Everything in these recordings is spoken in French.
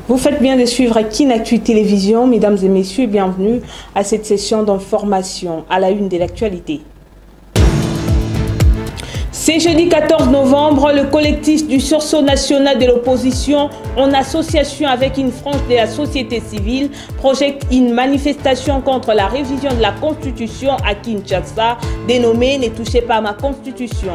Vous faites bien de suivre Kin Actu Télévision, mesdames et messieurs, bienvenue à cette session d'information à la une de l'actualité. C'est jeudi 14 novembre, le collectif du sursaut national de l'opposition, en association avec une frange de la société civile, projette une manifestation contre la révision de la Constitution à Kinshasa, dénommée « Ne touchez pas à ma Constitution ».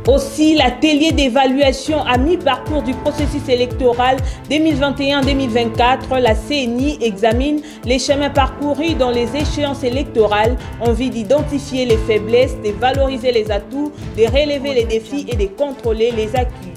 Aussi, l'atelier d'évaluation à mi-parcours du processus électoral 2021-2024, la CNI examine les chemins parcourus dans les échéances électorales en vue d'identifier les faiblesses, de valoriser les atouts, de relever les défis et de contrôler les acquis.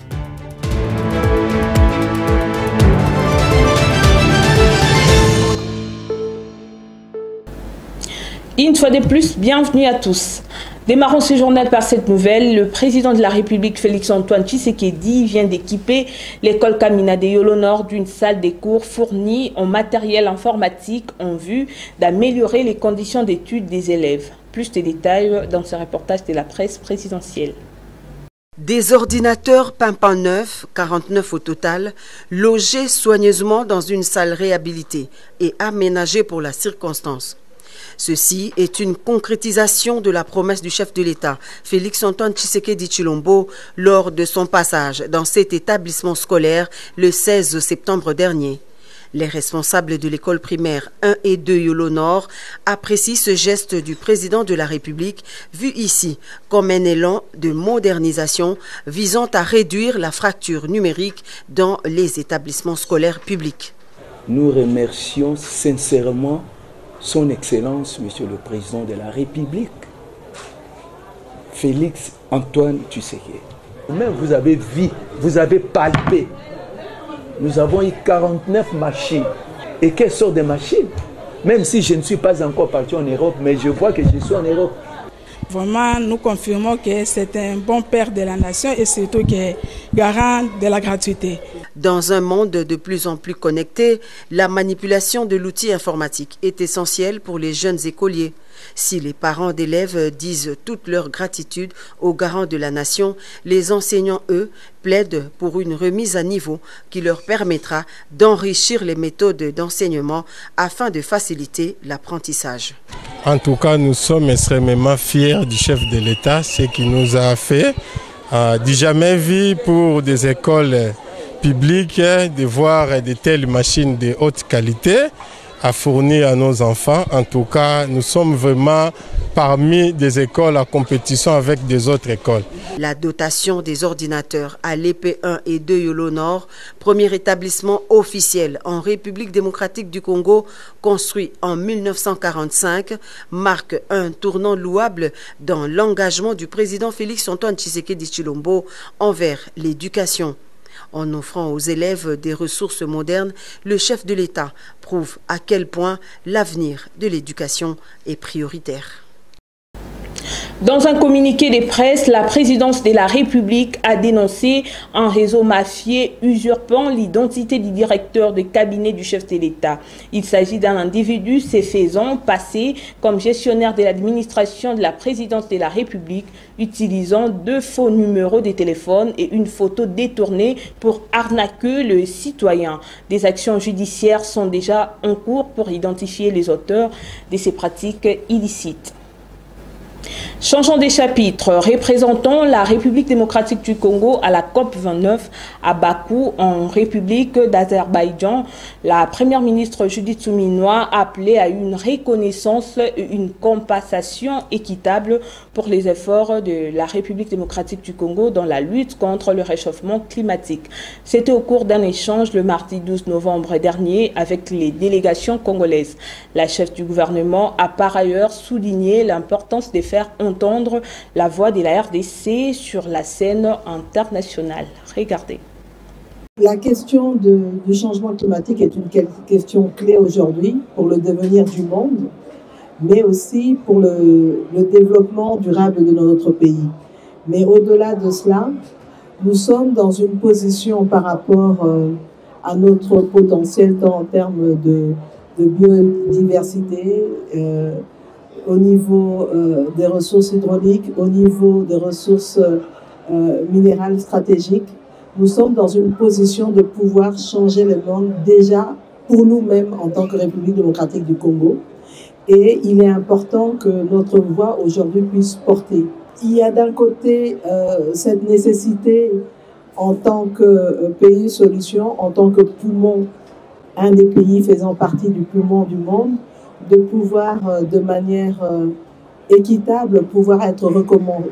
Une fois de plus, bienvenue à tous. Démarrons ce journal par cette nouvelle. Le président de la République, Félix-Antoine Tshisekedi, vient d'équiper l'école Kamina de Yolo Nord d'une salle de cours fournie en matériel informatique en vue d'améliorer les conditions d'études des élèves. Plus de détails dans ce reportage de la presse présidentielle. Des ordinateurs pimpant neufs, 49 au total, logés soigneusement dans une salle réhabilitée et aménagée pour la circonstance. Ceci est une concrétisation de la promesse du chef de l'État, Félix-Antoine Tshisekedi Tshilombo, lors de son passage dans cet établissement scolaire le 16 septembre dernier. Les responsables de l'école primaire 1 et 2 Yolo Nord apprécient ce geste du président de la République, vu ici comme un élan de modernisation visant à réduire la fracture numérique dans les établissements scolaires publics. Nous remercions sincèrement Son Excellence, Monsieur le Président de la République, Félix-Antoine Tshisekedi. Même vous avez vu, vous avez palpé. Nous avons eu 49 machines. Et quelle sorte de machines? Même si je ne suis pas encore parti en Europe, mais je vois que je suis en Europe. Vraiment, nous confirmons que c'est un bon père de la nation et surtout qui est garant de la gratuité. Dans un monde de plus en plus connecté, la manipulation de l'outil informatique est essentielle pour les jeunes écoliers. Si les parents d'élèves disent toute leur gratitude aux garants de la nation, les enseignants, eux, plaident pour une remise à niveau qui leur permettra d'enrichir les méthodes d'enseignement afin de faciliter l'apprentissage. En tout cas, nous sommes extrêmement fiers du chef de l'État, ce qu'il nous a fait. Du jamais vu pour des écoles publiques de voir de telles machines de haute qualité à fournir à nos enfants. En tout cas, nous sommes vraiment parmi des écoles en compétition avec des autres écoles. La dotation des ordinateurs à l'EP1 et 2 Yolo Nord, premier établissement officiel en République démocratique du Congo, construit en 1945, marque un tournant louable dans l'engagement du président Félix-Antoine Tshisekedi Tshilombo envers l'éducation. En offrant aux élèves des ressources modernes, le chef de l'État prouve à quel point l'avenir de l'éducation est prioritaire. Dans un communiqué de presse, la présidence de la République a dénoncé un réseau mafieux usurpant l'identité du directeur de cabinet du chef de l'État. Il s'agit d'un individu se faisant passer comme gestionnaire de l'administration de la présidence de la République, utilisant 2 faux numéros de téléphone et une photo détournée pour arnaquer le citoyen. Des actions judiciaires sont déjà en cours pour identifier les auteurs de ces pratiques illicites. Changeons des chapitres. Représentant la République démocratique du Congo à la COP29 à Bakou, en République d'Azerbaïdjan, la première ministre Judith Suminwa a appelé à une reconnaissance et une compensation équitable pour les efforts de la République démocratique du Congo dans la lutte contre le réchauffement climatique. C'était au cours d'un échange le mardi 12 novembre dernier avec les délégations congolaises. La chef du gouvernement a par ailleurs souligné l'importance de faire entendre la voix de la RDC sur la scène internationale. Regardez. La question du changement climatique est une question clé aujourd'hui pour le devenir du monde, mais aussi pour le développement durable de notre pays. Mais au-delà de cela, nous sommes dans une position par rapport à notre potentiel tant en termes de biodiversité, au niveau des ressources hydrauliques, au niveau des ressources minérales stratégiques. nous sommes dans une position de pouvoir changer le monde déjà pour nous-mêmes en tant que République démocratique du Congo. Et il est important que notre voix aujourd'hui puisse porter. Il y a d'un côté cette nécessité en tant que pays solution, en tant que poumon, un des pays faisant partie du poumon du monde, de pouvoir de manière équitable, pouvoir être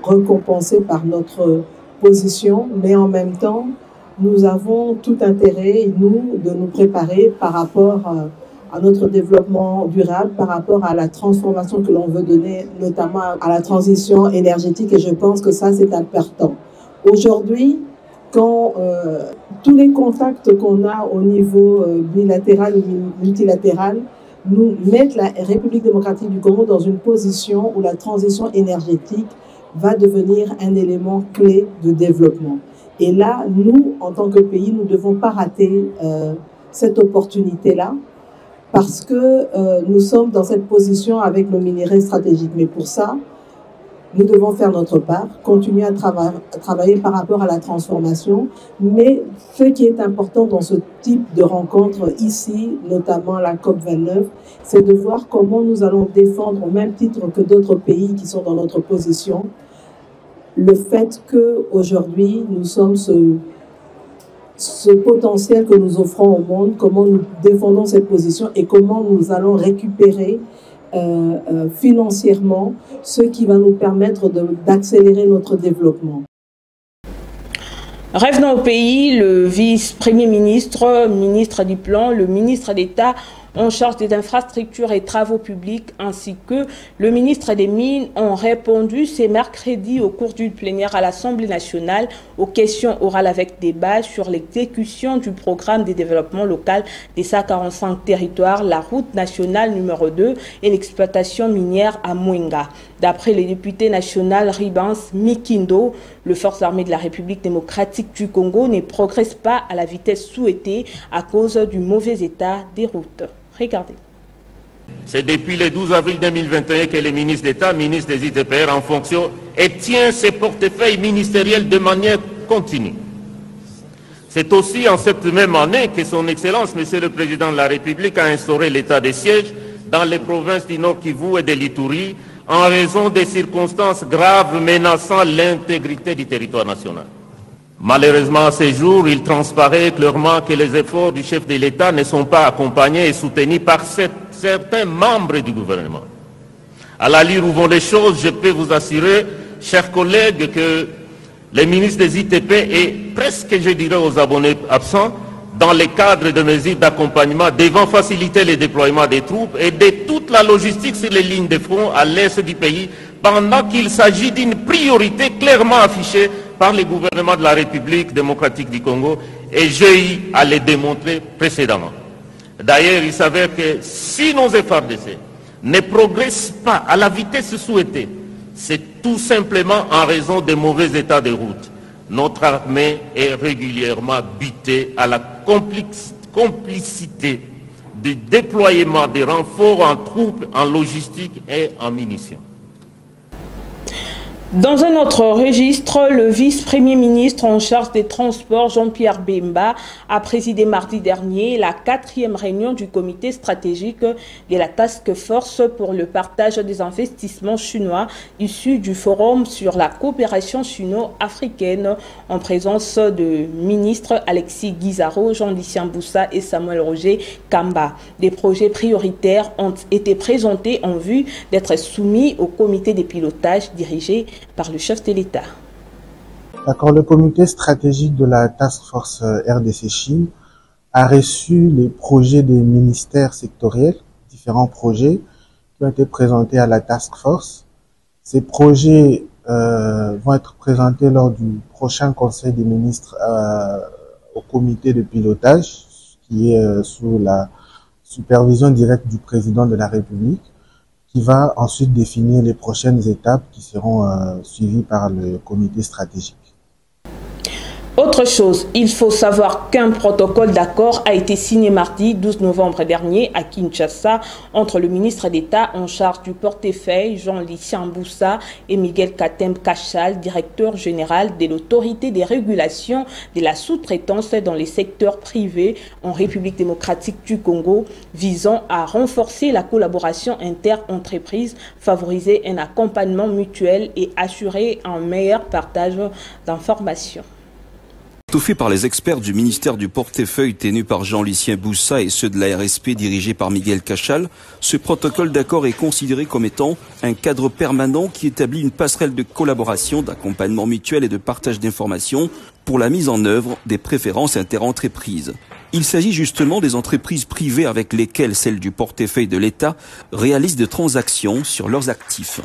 récompensé par notre position, mais en même temps, nous avons tout intérêt, nous, de nous préparer par rapport à notre développement durable, par rapport à la transformation que l'on veut donner, notamment à la transition énergétique, et je pense que ça, c'est important. Aujourd'hui, quand tous les contacts qu'on a au niveau bilatéral ou multilatéral nous mettent la République démocratique du Congo dans une position où la transition énergétique va devenir un élément clé de développement. Et là, nous, en tant que pays, nous ne devons pas rater cette opportunité-là parce que nous sommes dans cette position avec nos minéraux stratégiques. Mais pour ça, nous devons faire notre part, continuer à travailler par rapport à la transformation. Mais ce qui est important dans ce type de rencontre ici, notamment la COP29, c'est de voir comment nous allons défendre, au même titre que d'autres pays qui sont dans notre position, le fait qu'aujourd'hui, nous sommes ce potentiel que nous offrons au monde, comment nous défendons cette position et comment nous allons récupérer financièrement ce qui va nous permettre d'accélérer notre développement. Revenons au pays, le vice-premier ministre, ministre du Plan, le ministre d'État en charge des infrastructures et travaux publics ainsi que le ministre des Mines ont répondu ce mercredi au cours d'une plénière à l'Assemblée nationale aux questions orales avec débat sur l'exécution du programme de développement local des 145 territoires, la route nationale numéro 2 et l'exploitation minière à Mwenga. D'après le député national Ribans Mikindo, les forces armées de la République démocratique du Congo ne progressent pas à la vitesse souhaitée à cause du mauvais état des routes. Regardez. C'est depuis le 12 avril 2021 que le ministre d'État, ministre des ITPR en fonction, et tient ses portefeuilles ministériels de manière continue. C'est aussi en cette même année que son Excellence, Monsieur le Président de la République, a instauré l'état de siège dans les provinces du Nord Kivu et de l'Ituri en raison des circonstances graves menaçant l'intégrité du territoire national. Malheureusement, à ce jour, il transparaît clairement que les efforts du chef de l'État ne sont pas accompagnés et soutenus par certains membres du gouvernement. À la lire où vont les choses, je peux vous assurer, chers collègues, que le ministre des ITP est presque, je dirais, aux abonnés absents, dans le cadre de mesures d'accompagnement devant faciliter le déploiement des troupes et de toute la logistique sur les lignes de front à l'est du pays, pendant qu'il s'agit d'une priorité clairement affichée par le gouvernement de la République démocratique du Congo, et j'ai eu à le démontrer précédemment. D'ailleurs, il s'avère que si nos FARDC ne progressent pas à la vitesse souhaitée, c'est tout simplement en raison des mauvais états de route. Notre armée est régulièrement butée à la complicité du déploiement des renforts en troupes, en logistique et en munitions. Dans un autre registre, le vice-premier ministre en charge des transports, Jean-Pierre Bemba, a présidé mardi dernier la 4e réunion du comité stratégique de la Task Force pour le partage des investissements chinois issus du Forum sur la coopération sino-africaine en présence de ministres Alexis Guizaro, Jean-Lucien Boussa et Samuel Roger Kamba. Des projets prioritaires ont été présentés en vue d'être soumis au comité de pilotage dirigé par le chef de l'État. D'accord, le comité stratégique de la Task Force RDC Chine a reçu les projets des ministères sectoriels, différents projets qui ont été présentés à la Task Force. Ces projets vont être présentés lors du prochain Conseil des ministres au comité de pilotage qui est sous la supervision directe du président de la République, qui va ensuite définir les prochaines étapes qui seront suivies par le comité stratégique. Autre chose, il faut savoir qu'un protocole d'accord a été signé mardi 12 novembre dernier à Kinshasa entre le ministre d'État en charge du portefeuille Jean-Lucien Boussa et Miguel Katem Kachal, directeur général de l'autorité des régulations de la sous-traitance dans les secteurs privés en République démocratique du Congo, visant à renforcer la collaboration inter-entreprises, favoriser un accompagnement mutuel et assurer un meilleur partage d'informations. Fait par les experts du ministère du portefeuille tenu par Jean-Lucien Boussa et ceux de la RSP dirigés par Miguel Kachal, ce protocole d'accord est considéré comme étant un cadre permanent qui établit une passerelle de collaboration, d'accompagnement mutuel et de partage d'informations pour la mise en œuvre des préférences interentreprises. Il s'agit justement des entreprises privées avec lesquelles celles du portefeuille de l'État réalisent des transactions sur leurs actifs.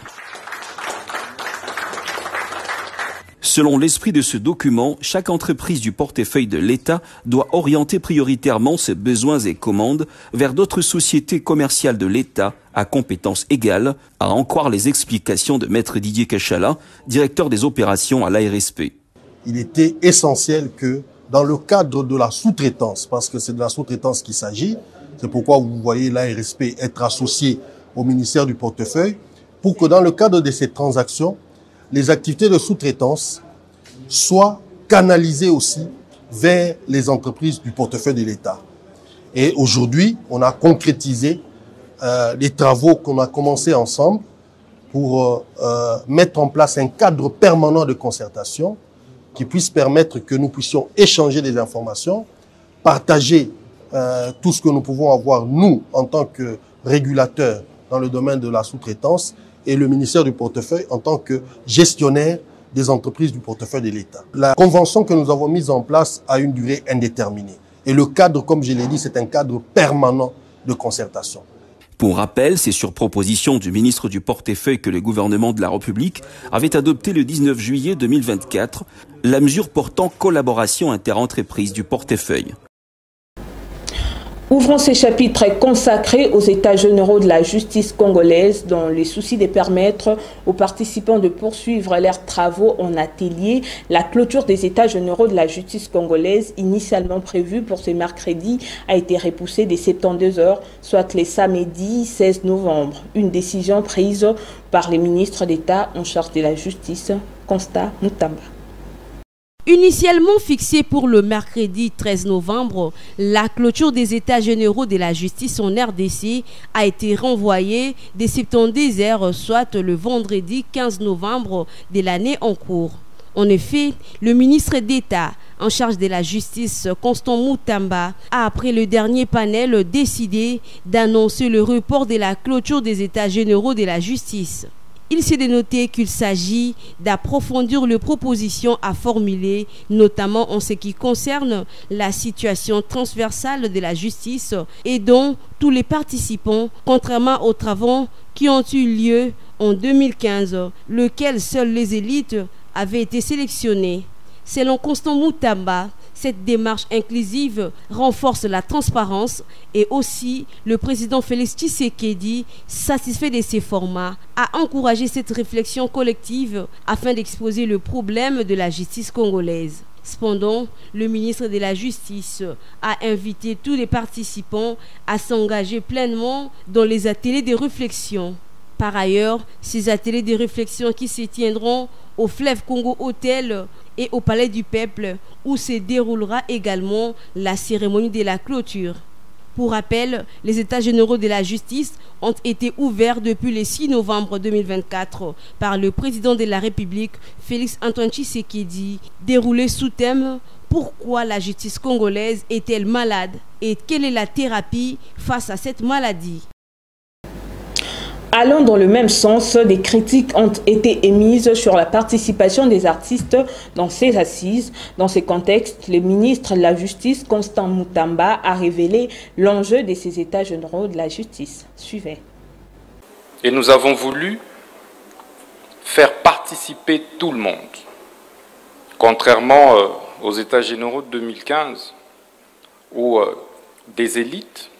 Selon l'esprit de ce document, chaque entreprise du portefeuille de l'État doit orienter prioritairement ses besoins et commandes vers d'autres sociétés commerciales de l'État à compétences égales, à en croire les explications de Maître Didier Kachala, directeur des opérations à l'ARSP. Il était essentiel que dans le cadre de la sous-traitance, parce que c'est de la sous-traitance qu'il s'agit, c'est pourquoi vous voyez l'ARSP être associé au ministère du portefeuille, pour que dans le cadre de ces transactions, les activités de sous-traitance soient canalisées aussi vers les entreprises du portefeuille de l'État. Et aujourd'hui, on a concrétisé les travaux qu'on a commencés ensemble pour mettre en place un cadre permanent de concertation qui puisse permettre que nous puissions échanger des informations, partager tout ce que nous pouvons avoir, nous, en tant que régulateurs dans le domaine de la sous-traitance, et le ministère du portefeuille en tant que gestionnaire des entreprises du portefeuille de l'État. La convention que nous avons mise en place a une durée indéterminée. Et le cadre, comme je l'ai dit, c'est un cadre permanent de concertation. Pour rappel, c'est sur proposition du ministre du portefeuille que le gouvernement de la République avait adopté le 19 juillet 2024 la mesure portant collaboration interentreprises du portefeuille. Ouvrons ces chapitres consacrés aux États généraux de la justice congolaise dans le souci de permettre aux participants de poursuivre leurs travaux en atelier. La clôture des États généraux de la justice congolaise, initialement prévue pour ce mercredi, a été repoussée de 72 heures, soit le samedi 16 novembre. Une décision prise par les ministres d'État en charge de la justice, Constant Mutamba. Initialement fixée pour le mercredi 13 novembre, la clôture des États généraux de la justice en RDC a été renvoyée des 70 heures, soit le vendredi 15 novembre de l'année en cours. En effet, le ministre d'État en charge de la justice, Constant Mutamba, a, après le dernier panel, décidé d'annoncer le report de la clôture des États généraux de la justice. Il s'est dénoté qu'il s'agit d'approfondir les propositions à formuler, notamment en ce qui concerne la situation transversale de la justice et dont tous les participants, contrairement aux travaux qui ont eu lieu en 2015, lequel seules les élites avaient été sélectionnées. Selon Constant Mutamba, cette démarche inclusive renforce la transparence et aussi le président Félix Tshisekedi, satisfait de ces formats, a encouragé cette réflexion collective afin d'exposer le problème de la justice congolaise. Cependant, le ministre de la Justice a invité tous les participants à s'engager pleinement dans les ateliers de réflexion. Par ailleurs, ces ateliers de réflexion qui se tiendront au Fleuve Congo Hôtel et au Palais du Peuple, où se déroulera également la cérémonie de la clôture. Pour rappel, les États généraux de la justice ont été ouverts depuis le 6 novembre 2024 par le président de la République, Félix Antoine Tshisekedi, déroulés sous thème « Pourquoi la justice congolaise est-elle malade et quelle est la thérapie face à cette maladie ?» Allant dans le même sens, des critiques ont été émises sur la participation des artistes dans ces assises. Dans ce contexte, le ministre de la Justice, Constant Mutamba, a révélé l'enjeu de ces États généraux de la justice. Suivez. Et nous avons voulu faire participer tout le monde. Contrairement aux États généraux de 2015, où des élites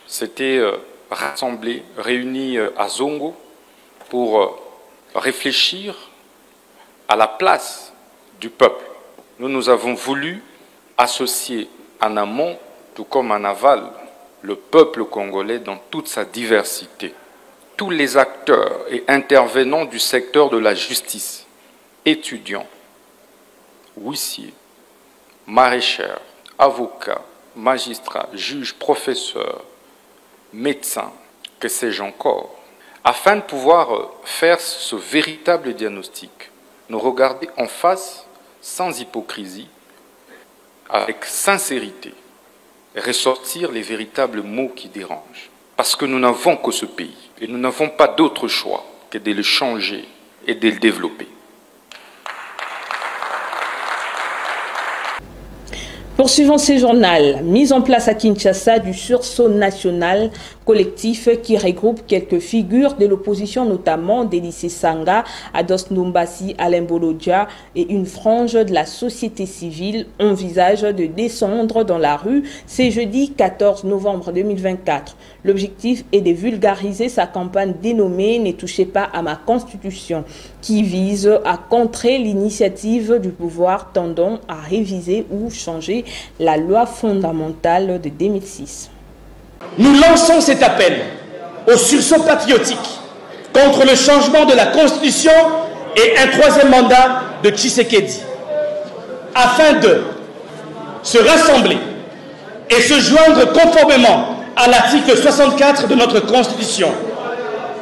s'étaient rassemblés, réunis à Zongo pour réfléchir à la place du peuple nous avons voulu associer en amont, tout comme en aval, le peuple congolais dans toute sa diversité. Tous les acteurs et intervenants du secteur de la justice, étudiants, huissiers, maraîchers, avocats, magistrats, juges, professeurs, médecins, que sais-je encore, afin de pouvoir faire ce véritable diagnostic, nous regarder en face sans hypocrisie, avec sincérité, et ressortir les véritables mots qui dérangent. Parce que nous n'avons que ce pays, et nous n'avons pas d'autre choix que de le changer et de le développer. Poursuivons ces journaux. Mise en place à Kinshasa du sursaut national collectif qui regroupe quelques figures de l'opposition, notamment Délice Sanga, Ados Numbasi, Alain Bolodja et une frange de la société civile envisage de descendre dans la rue ce jeudi 14 novembre 2024. L'objectif est de vulgariser sa campagne dénommée « Ne touchez pas à ma constitution » qui vise à contrer l'initiative du pouvoir tendant à réviser ou changer la loi fondamentale de 2006. Nous lançons cet appel au sursaut patriotique contre le changement de la Constitution et un troisième mandat de Tshisekedi, afin de se rassembler et se joindre conformément à l'article 64 de notre Constitution,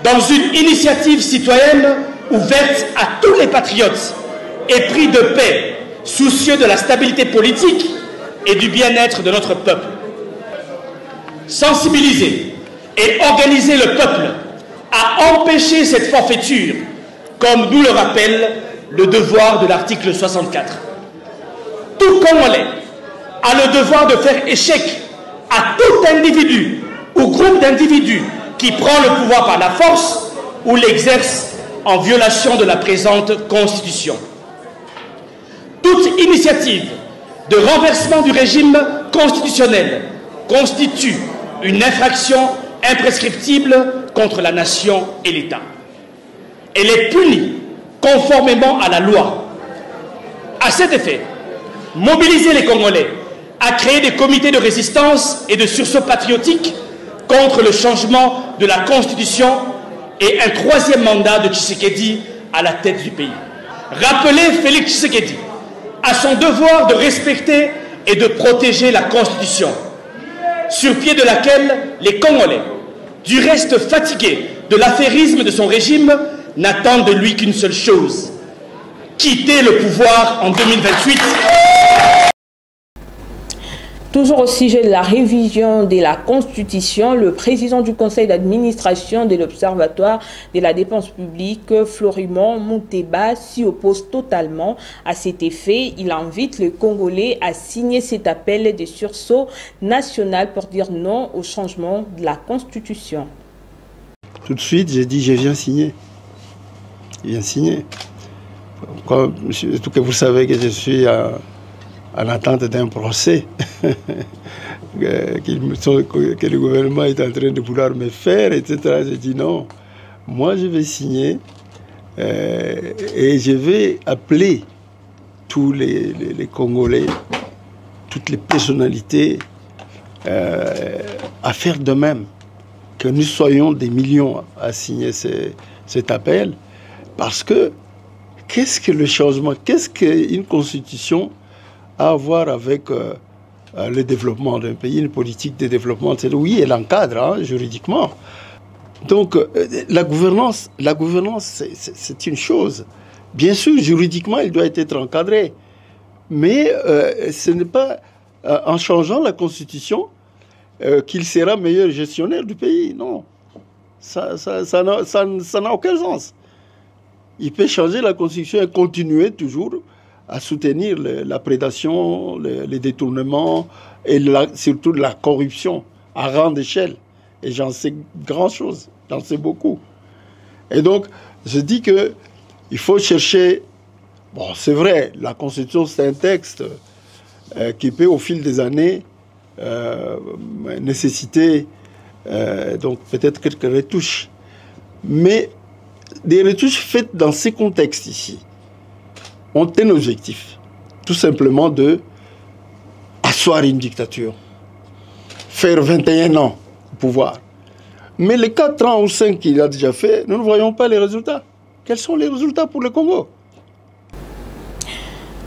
dans une initiative citoyenne ouverte à tous les patriotes épris de paix, soucieux de la stabilité politique et du bien-être de notre peuple. Sensibiliser et organiser le peuple à empêcher cette forfaiture, comme nous le rappelle le devoir de l'article 64. Tout Congolais a le devoir de faire échec à tout individu ou groupe d'individus qui prend le pouvoir par la force ou l'exerce en violation de la présente Constitution. Toute initiative de renversement du régime constitutionnel constitue une infraction imprescriptible contre la nation et l'État. Elle est punie conformément à la loi. À cet effet, mobiliser les Congolais à créer des comités de résistance et de sursaut patriotique contre le changement de la Constitution et un troisième mandat de Tshisekedi à la tête du pays. Rappeler Félix Tshisekedi à son devoir de respecter et de protéger la Constitution, sur pied de laquelle les Congolais, du reste fatigués de l'affairisme de son régime, n'attendent de lui qu'une seule chose: quitter le pouvoir en 2028. Toujours au sujet de la révision de la Constitution, le président du conseil d'administration de l'Observatoire de la dépense publique, Florimond Mouteba, s'y oppose totalement à cet effet. Il invite les Congolais à signer cet appel de sursaut national pour dire non au changement de la Constitution. Tout de suite, j'ai dit je viens signer. Je viens signer. Surtout que vous savez que je suis à l'attente d'un procès que le gouvernement est en train de vouloir me faire, etc. J'ai dit non, moi je vais signer et je vais appeler tous les Congolais, toutes les personnalités à faire de même, que nous soyons des millions à signer cet appel, parce que qu'est-ce que le changement, qu'est-ce qu'une constitution à voir avec le développement d'un pays, une politique de développement. Oui, elle encadre juridiquement. Donc, la gouvernance c'est une chose. Bien sûr, juridiquement, elle doit être encadrée. Mais ce n'est pas en changeant la Constitution qu'il sera meilleur gestionnaire du pays. Non. Ça n'a aucun sens. Il peut changer la Constitution et continuer toujours à soutenir la prédation, les détournements et surtout la corruption à grande échelle. Et j'en sais grand chose, j'en sais beaucoup. Et donc, je dis qu'il faut chercher... Bon, c'est vrai, la Constitution, c'est un texte qui peut, au fil des années, nécessiter donc peut-être quelques retouches. Mais des retouches faites dans ces contextes ici ont un objectif, tout simplement de asseoir une dictature, faire 21 ans au pouvoir. Mais les 4 ans ou 5 qu'il a déjà fait, nous ne voyons pas les résultats. Quels sont les résultats pour le Congo?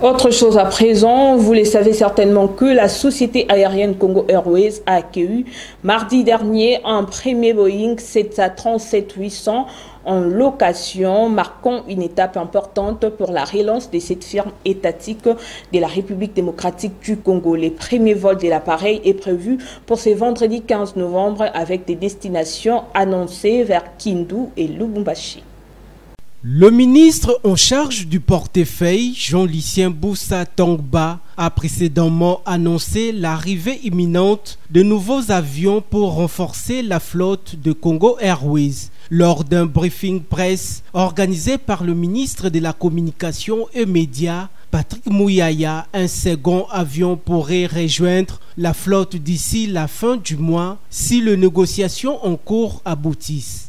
Autre chose à présent, vous le savez certainement que la société aérienne Congo Airways a accueilli mardi dernier un premier Boeing 737-800 en location, marquant une étape importante pour la relance de cette firme étatique de la République démocratique du Congo. Les premiers vols de l'appareil est prévu pour ce vendredi 15 novembre avec des destinations annoncées vers Kindu et Lubumbashi. Le ministre en charge du portefeuille, Jean-Lucien Boussa Tongba, a précédemment annoncé l'arrivée imminente de nouveaux avions pour renforcer la flotte de Congo Airways. Lors d'un briefing presse organisé par le ministre de la Communication et Médias, Patrick Mouyaya, un second avion pourrait rejoindre la flotte d'ici la fin du mois si les négociations en cours aboutissent.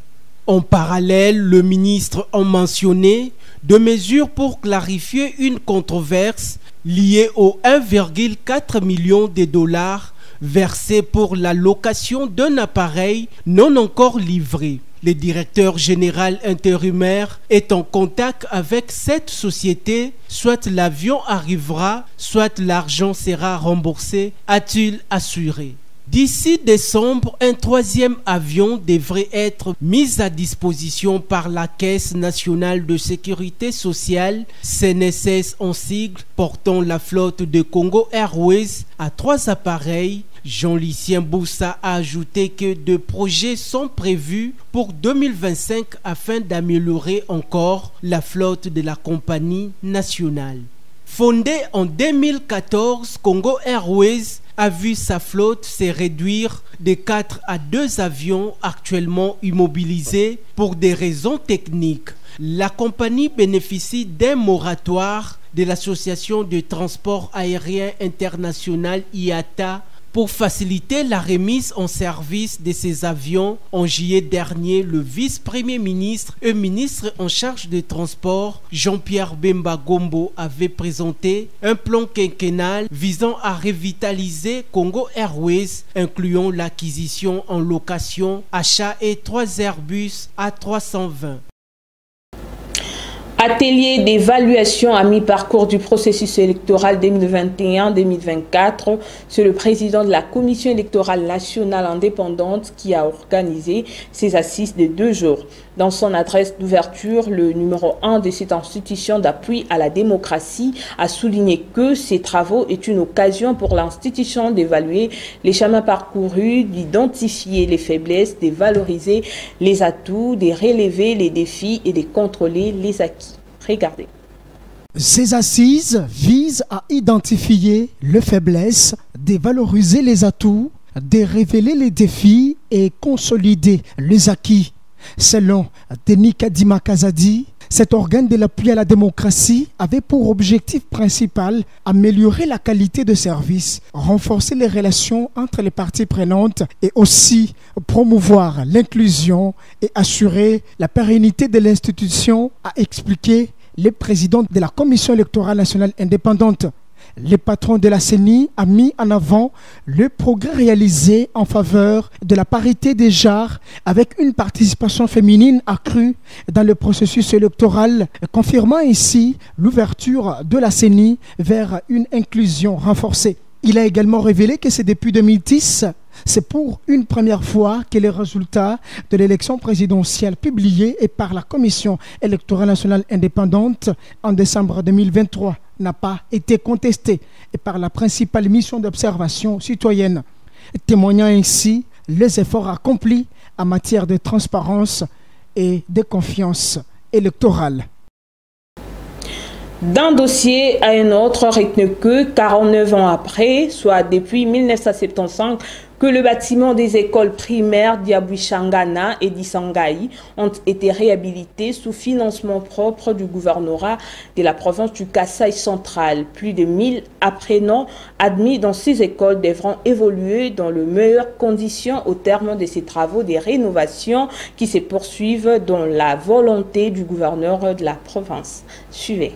En parallèle, le ministre a mentionné deux mesures pour clarifier une controverse liée aux 1,4 million de dollars versés pour la location d'un appareil non encore livré. Le directeur général intérimaire est en contact avec cette société, soit l'avion arrivera, soit l'argent sera remboursé, a-t-il assuré. D'ici décembre, un troisième avion devrait être mis à disposition par la Caisse nationale de sécurité sociale, CNSS en sigle, portant la flotte de Congo Airways à 3 appareils. Jean-Lucien Boussa a ajouté que 2 projets sont prévus pour 2025 afin d'améliorer encore la flotte de la compagnie nationale. Fondée en 2014, Congo Airways a vu sa flotte se réduire de 4 à 2 avions actuellement immobilisés pour des raisons techniques. La compagnie bénéficie d'un moratoire de l'Association de transport aérien international IATA pour faciliter la remise en service de ces avions. En juillet dernier, le vice-premier ministre et ministre en charge des transports, Jean-Pierre Bemba Gombo, avait présenté un plan quinquennal visant à revitaliser Congo Airways, incluant l'acquisition en location, achat et 3 Airbus A320. Atelier d'évaluation à mi-parcours du processus électoral 2021-2024, c'est le président de la Commission électorale nationale indépendante qui a organisé ces assises de 2 jours. Dans son adresse d'ouverture, le numéro 1 de cette institution d'appui à la démocratie a souligné que ces travaux est une occasion pour l'institution d'évaluer les chemins parcourus, d'identifier les faiblesses, de valoriser les atouts, de relever les défis et de contrôler les acquis. Regardez. Ces assises visent à identifier les faiblesses, de valoriser les atouts, de révéler les défis et consolider les acquis. Selon Denis Kadima Kazadi, cet organe de l'appui à la démocratie avait pour objectif principal améliorer la qualité de service, renforcer les relations entre les parties prenantes et aussi promouvoir l'inclusion et assurer la pérennité de l'institution, a expliqué le président de la Commission électorale nationale indépendante. Le patron de la CENI a mis en avant le progrès réalisé en faveur de la parité des genres avec une participation féminine accrue dans le processus électoral, confirmant ainsi l'ouverture de la CENI vers une inclusion renforcée. Il a également révélé que c'est depuis 2010, c'est pour une première fois que les résultats de l'élection présidentielle publiés par la Commission électorale nationale indépendante en décembre 2023 n'a pas été contesté par la principale mission d'observation citoyenne, témoignant ainsi les efforts accomplis en matière de transparence et de confiance électorale. D'un dossier à un autre, retenez que 49 ans après, soit depuis 1975, que le bâtiment des écoles primaires d'Yabouchangana et d'Isangaï ont été réhabilités sous financement propre du gouvernorat de la province du Kasaï central. Plus de 1000 apprenants admis dans ces écoles devront évoluer dans les meilleures conditions au terme de ces travaux de rénovation qui se poursuivent dans la volonté du gouverneur de la province. Suivez.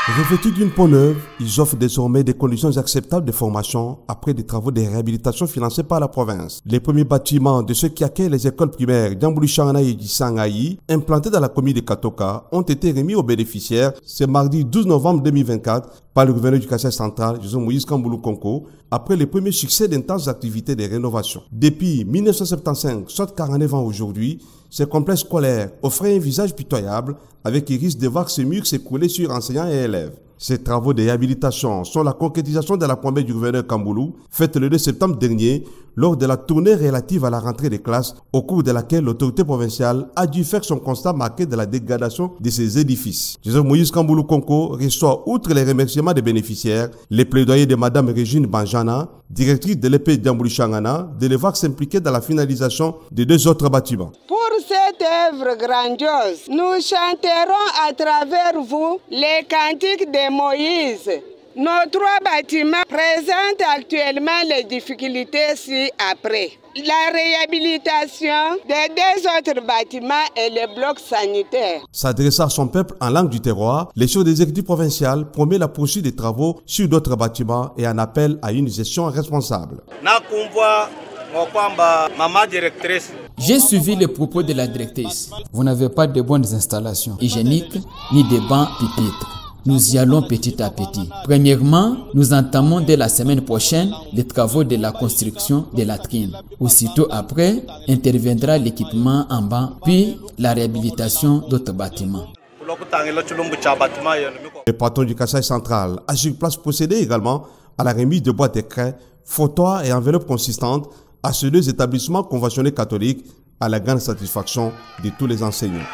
Revêtus d'une peau neuve, ils offrent désormais des conditions acceptables de formation après des travaux de réhabilitation financés par la province. Les premiers bâtiments de ceux qui accueillent les écoles primaires d'Ambulu Changana et d'Isangaï, implantés dans la commune de Katoka, ont été remis aux bénéficiaires ce mardi 12 novembre 2024 par le gouverneur du Kassai central, Joseph Moïse Kambulu Konko, après les premiers succès d'intenses activités de rénovation. Depuis 1975, soit 49 ans aujourd'hui, ces complexes scolaires offraient un visage pitoyable avec qui risque de voir ces murs s'écrouler sur enseignants et élèves. Ces travaux de réhabilitation sont la concrétisation de la promesse du gouverneur Kambulu, faite le 2 septembre dernier lors de la tournée relative à la rentrée des classes, au cours de laquelle l'autorité provinciale a dû faire son constat marqué de la dégradation de ces édifices. Joseph Moïse Kambulu Konko reçoit, outre les remerciements des bénéficiaires, les plaidoyers de Madame Régine Banjana, directrice de l'EP d'Ambulu Changana, de les voir s'impliquer dans la finalisation de 2 autres bâtiments. Pour cette œuvre grandiose, nous chanterons à travers vous les cantiques de Moïse. Nos 3 bâtiments présentent actuellement les difficultés ci-après. La réhabilitation des 2 autres bâtiments et les blocs sanitaires. S'adressant à son peuple en langue du terroir, les chefs des exécutifs provinciales promet la poursuite des travaux sur d'autres bâtiments et en appelle à une gestion responsable. J'ai suivi les propos de la directrice. Vous n'avez pas de bonnes installations hygiéniques ni de bancs pupitres. Nous y allons petit à petit. Premièrement, nous entamons dès la semaine prochaine les travaux de la construction des latrines. Aussitôt après, interviendra l'équipement en banc, puis la réhabilitation d'autres bâtiments. Le patron du Kassai central a sur place procédé également à la remise de boîtes de craie, photoirs et enveloppes consistantes à ces 2 établissements conventionnés catholiques à la grande satisfaction de tous les enseignants.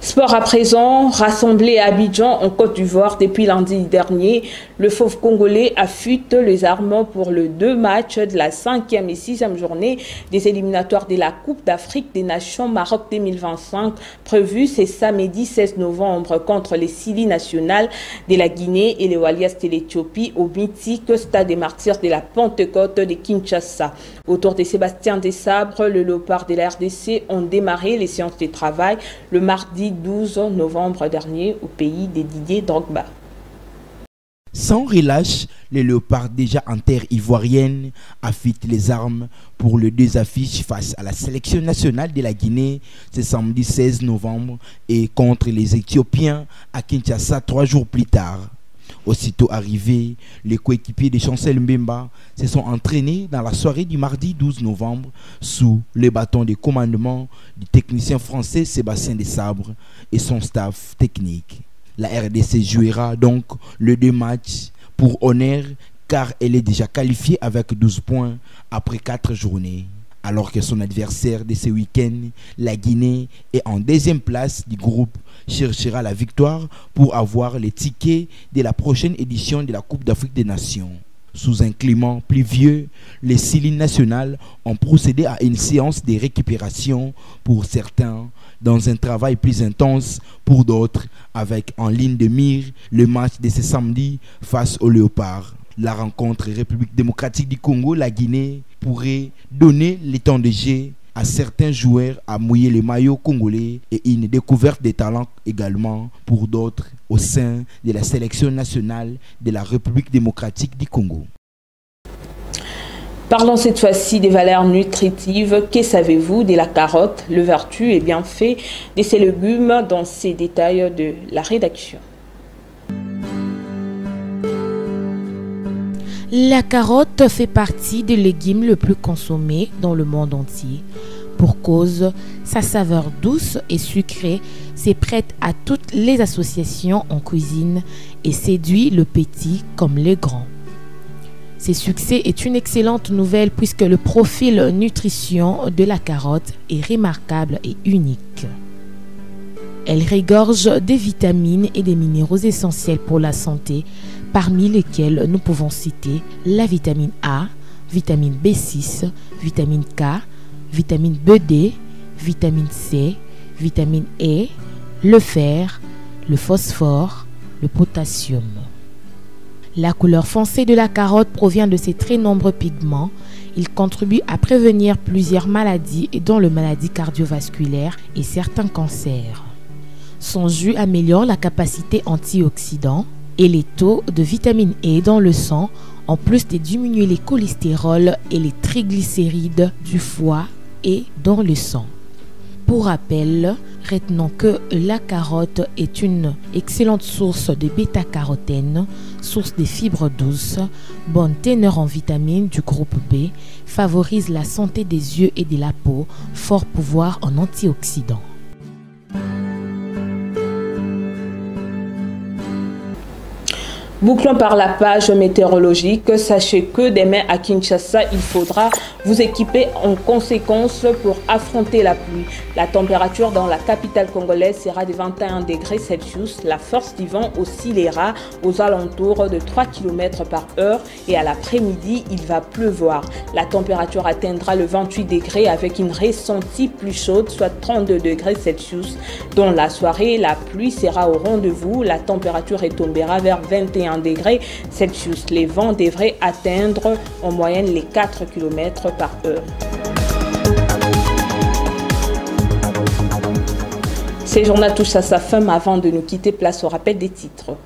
Sport à présent, rassemblé à Abidjan en Côte d'Ivoire depuis lundi dernier, le Fauve congolais affûte les armes pour le 2 matchs de la 5e et 6e journée des éliminatoires de la Coupe d'Afrique des Nations Maroc 2025 prévue ce samedi 16 novembre contre les Sili nationales de la Guinée et les Walias de l'Éthiopie au mythique Stade des Martyrs de la Pentecôte de Kinshasa. Autour de Sébastien Desabre, le léopard de la RDC ont démarré les séances de travail le mardi 12 novembre dernier au pays de Didier Drogba. Sans relâche, les léopards déjà en terre ivoirienne affûtent les armes pour les 2 affiches face à la sélection nationale de la Guinée ce samedi 16 novembre et contre les Éthiopiens à Kinshasa 3 jours plus tard. Aussitôt arrivés, les coéquipiers de Chancel Mbemba se sont entraînés dans la soirée du mardi 12 novembre sous le bâton de commandement du technicien français Sébastien Desabre et son staff technique. La RDC jouera donc le 2 matchs pour honneur car elle est déjà qualifiée avec 12 points après 4 journées. Alors que son adversaire de ce week-end, la Guinée, est en 2e place du groupe, cherchera la victoire pour avoir les tickets de la prochaine édition de la Coupe d'Afrique des Nations. Sous un climat pluvieux, les Sili nationales ont procédé à une séance de récupération pour certains, dans un travail plus intense pour d'autres, avec en ligne de mire le match de ce samedi face aux Léopards. La rencontre République démocratique du Congo, la Guinée, pourrait donner le temps de jeu à certains joueurs à mouiller les maillots congolais et une découverte des talents également pour d'autres au sein de la sélection nationale de la République démocratique du Congo. Parlons cette fois-ci des valeurs nutritives. Que savez-vous de la carotte, le vertu et bienfait de ces légumes dans ces détails de la rédaction? La carotte fait partie des légumes les plus consommés dans le monde entier. Pour cause, sa saveur douce et sucrée se prête à toutes les associations en cuisine et séduit le petit comme le grand. Ce succès est une excellente nouvelle puisque le profil nutrition de la carotte est remarquable et unique. Elle regorge des vitamines et des minéraux essentiels pour la santé, parmi lesquels nous pouvons citer la vitamine A, vitamine B6, vitamine K, vitamine BD, vitamine C, vitamine E, le fer, le phosphore, le potassium. La couleur foncée de la carotte provient de ses très nombreux pigments. Il contribue à prévenir plusieurs maladies, dont les maladies cardiovasculaires et certains cancers. Son jus améliore la capacité antioxydant et les taux de vitamine E dans le sang, en plus de diminuer les cholestérols et les triglycérides du foie et dans le sang. Pour rappel, retenons que la carotte est une excellente source de bêta-carotène, source de fibres douces, bonne teneur en vitamines du groupe B, favorise la santé des yeux et de la peau, fort pouvoir en antioxydants. Bouclons par la page météorologique. Sachez que demain à Kinshasa, il faudra vous équiper en conséquence pour affronter la pluie. La température dans la capitale congolaise sera de 21 degrés Celsius. La force du vent oscillera aux alentours de 3 km par heure et à l'après-midi, il va pleuvoir. La température atteindra le 28 degrés avec une ressentie plus chaude, soit 32 degrés Celsius. Dans la soirée, la pluie sera au rendez-vous. La température retombera vers 21 degrés Celsius. Les vents devraient atteindre en moyenne les 4 km par heure. Ce journal touche à sa fin, mais avant de nous quitter, place au rappel des titres.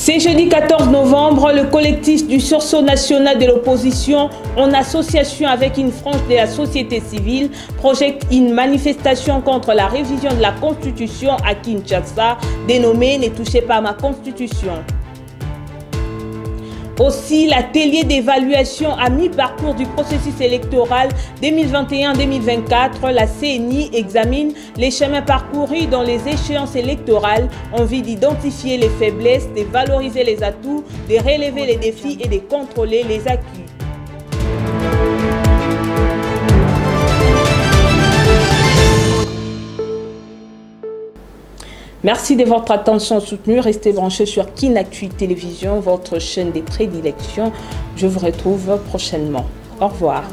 C'est jeudi 14 novembre, le collectif du sursaut national de l'opposition, en association avec une frange de la société civile, projette une manifestation contre la révision de la Constitution à Kinshasa, dénommée « Ne touchez pas ma Constitution ». Aussi, l'atelier d'évaluation à mi-parcours du processus électoral 2021-2024, la CENI examine les chemins parcourus dans les échéances électorales en vue d'identifier les faiblesses, de valoriser les atouts, de relever les défis et de contrôler les acquis. Merci de votre attention soutenue. Restez branchés sur Kinactu Télévision, votre chaîne des prédilections. Je vous retrouve prochainement. Au revoir.